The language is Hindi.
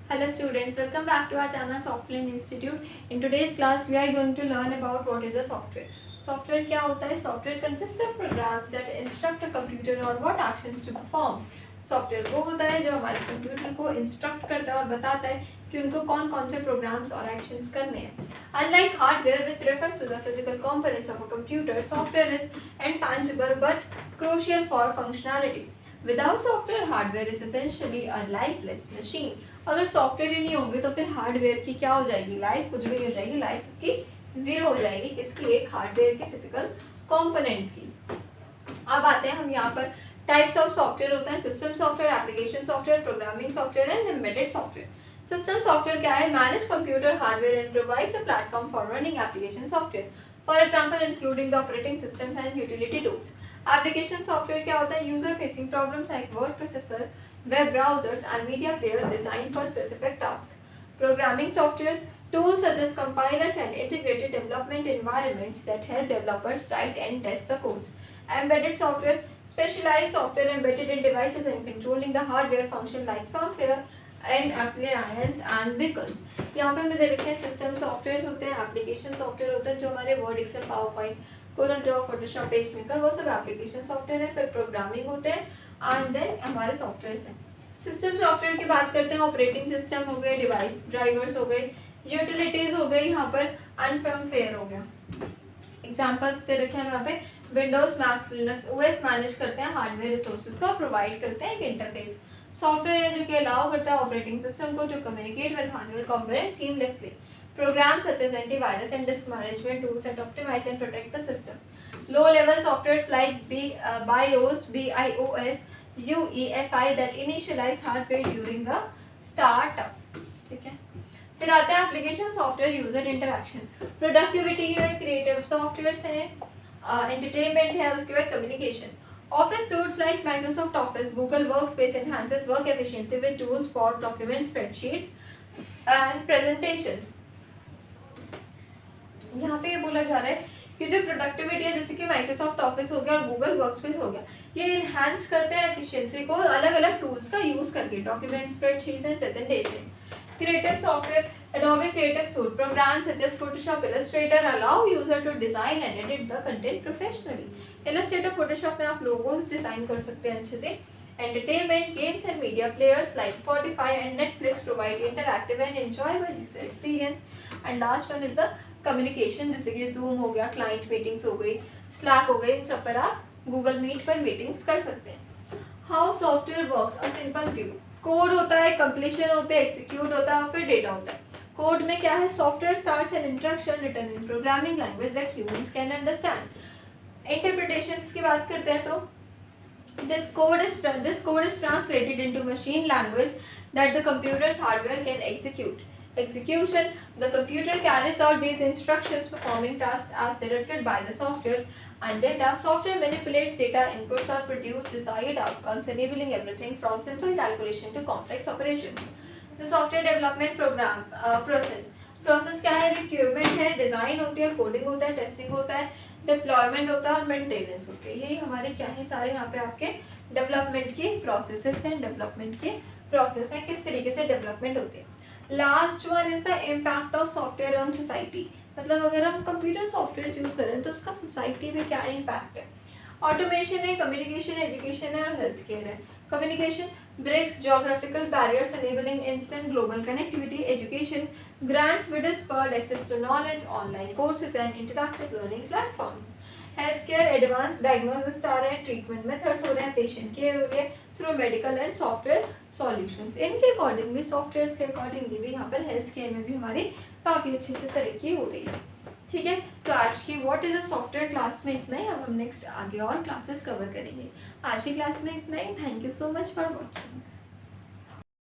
Hello students, welcome back to our channel Software Institute. In today's class, we are going to learn about what is a software. Software क्या होता है? Software consists of programs that instruct a computer on what actions to perform. Software वो होता है जो हमारे कंप्यूटर को इंस्ट्रक्ट करता है और बताता है कि उनको कौन कौन से प्रोग्राम्स और एक्शंस करने हैं. Unlike hardware, which refers to the physical components of a computer, software is intangible but crucial for functionality. Without software, hardware is essentially a lifeless machine. अगर सॉफ्टवेयर ही नहीं होंगे तो फिर हार्डवेयर की क्या हो जाएगी, लाइफ कुछ भी नहीं हो जाएगी, लाइफ उसकी जीरो हो जाएगी. किसकी? एक हार्डवेयर के फिजिकल कंपोनेंट्स की. अब आते हैं हम यहाँ पर टाइप्स ऑफ सॉफ्टवेयर होते हैं. System software, application software, programming software and embedded software. System software क्या है? Manage computer hardware and provides a platform for running application software, for example including the operating systems and utility tools. Application software क्या होता है? User facing problems like word processor, web browsers and media players designed for specific tasks. Programming softwares, tools such as compilers and integrated development environments that help developers write and test the codes. Embedded software, specialized software embedded in devices and controlling the hardware function like firmware and appliances and vehicles. यहाँ पे हमें दे रखे हैं सिस्टम सॉफ्टवेयर होते हैं, एप्लीकेशन सॉफ्टवेयर होते हैं जो हमारे Word, Excel, PowerPoint, Corel Draw, Photoshop, PageMaker, वो सब एप्लीकेशन सॉफ्टवेयर है. फिर प्रोग्रामिंग होते हैं एंड देन हमारे सॉफ्टवेयर हैं. सिस्टम सॉफ्टवेयर की बात करते हैं. ऑपरेटिंग सिस्टम हो गए, डिवाइस ड्राइवर्स हो गए, यूटिलिटीज हो गई, यहाँ पर अनफर्मवेयर हो गया. एग्जांपल्स दे रखे हैं यहाँ पे. Windows, Mac, Linux OS manage करते हैं हार्डवेयर रिसोर्सेज को, प्रोवाइड करते हैं एक इंटरफेस. सॉफ्टवेयर है जो कि अलाउ करता है ऑपरेटिंग सिस्टम को जो communicate with hardware component seamlessly. Programs such as antivirus and disk management tools that optimize and protect the system. Low-level softwares like BIOS, UEFI that initialize hardware during the startup. ठीक है. फिर आते हैं application software, user interaction, productivity है, क्रिएटिव सॉफ्टवेयर है, एंटरटेनमेंट है, उसके बाद communication. Office suites like Microsoft Office, Google Workspace enhances work efficiency with tools for documents, spreadsheets and presentations. यहाँ पे ये बोला जा रहा है कि जो प्रोडक्टिविटी है जैसे कि माइक्रोसॉफ्ट ऑफिस हो गया और गूगल वर्कस्पेस हो गया, ये इन्हांस करते हैं एफिशिएंसी को अलग अलग टूल्स का यूज करके, document, spreadsheets and presentation. Creative software, Adobe creative suite, programs such as Photoshop, Illustrator allow user to design and edit the content professionally. Illustrator, Photoshop में आप लोगोज डिजाइन कर सकते हैं अच्छे से. Entertainment, games and media players like Spotify and Netflix provide interactive and enjoyable user experience. And last one is the communication, जैसे कि Zoom हो गया, client meetings हो गई, Slack हो गई, इन सब पर आप Google Meet पर मीटिंग्स कर सकते हैं. How software works, a simple view. Code होता है, कंप्लीशन होते हैं, एग्जीक्यूट होता है और फिर डेटा होता है. कोड में क्या है? Software starts an instruction written in programming language that humans can understand. Interpretations की बात करते हैं तो This code is translated into machine language that the computer's hardware can execute. Execution, the computer carries out these instructions performing tasks as directed by the software. And data, software manipulates data inputs or produce desired outcomes, enabling everything from simple calculation to complex operations. The software development process क्या है? रिक्वायरमेंट है, डिज़ाइन होती है, कोडिंग होता है, टेस्टिंग होता है, डिप्लॉयमेंट होता है और मेंटेनेंस होती है. यही हमारे क्या है? सारे यहाँ पे आपके डेवलपमेंट के प्रोसेसेस हैं. डेवलपमेंट के प्रोसेस हैं, किस तरीके से डेवलपमेंट होती है. Last one is the impact of software on society. मतलब अगर हम कंप्यूटर सॉफ्टवेयर यूज़ करें तो उसका सोसाइटी में क्या इम्पैक्ट है. ऑटोमेशन है, कम्युनिकेशन, एजुकेशन है और हेल्थ केयर है. Communication breaks geographical barriers enabling instant global connectivity. Education grants widespread access to knowledge, online courses and interactive learning platforms. Healthcare, advanced diagnosis आ रहे हैं, treatment methods हो रहे हैं, patient care हो रही है through medical and software solutions. इनके अकॉर्डिंगली, सॉफ्टवेयर के अकॉर्डिंगली भी यहाँ पर हेल्थ केयर में भी हमारी काफ़ी अच्छे से तरक्की हो रही है. ठीक है, तो आज की what is a software class में इतना ही. अब हम नेक्स्ट आगे और क्लासेस कवर करेंगे. आज की क्लास में इतना ही. Thank you so much for watching.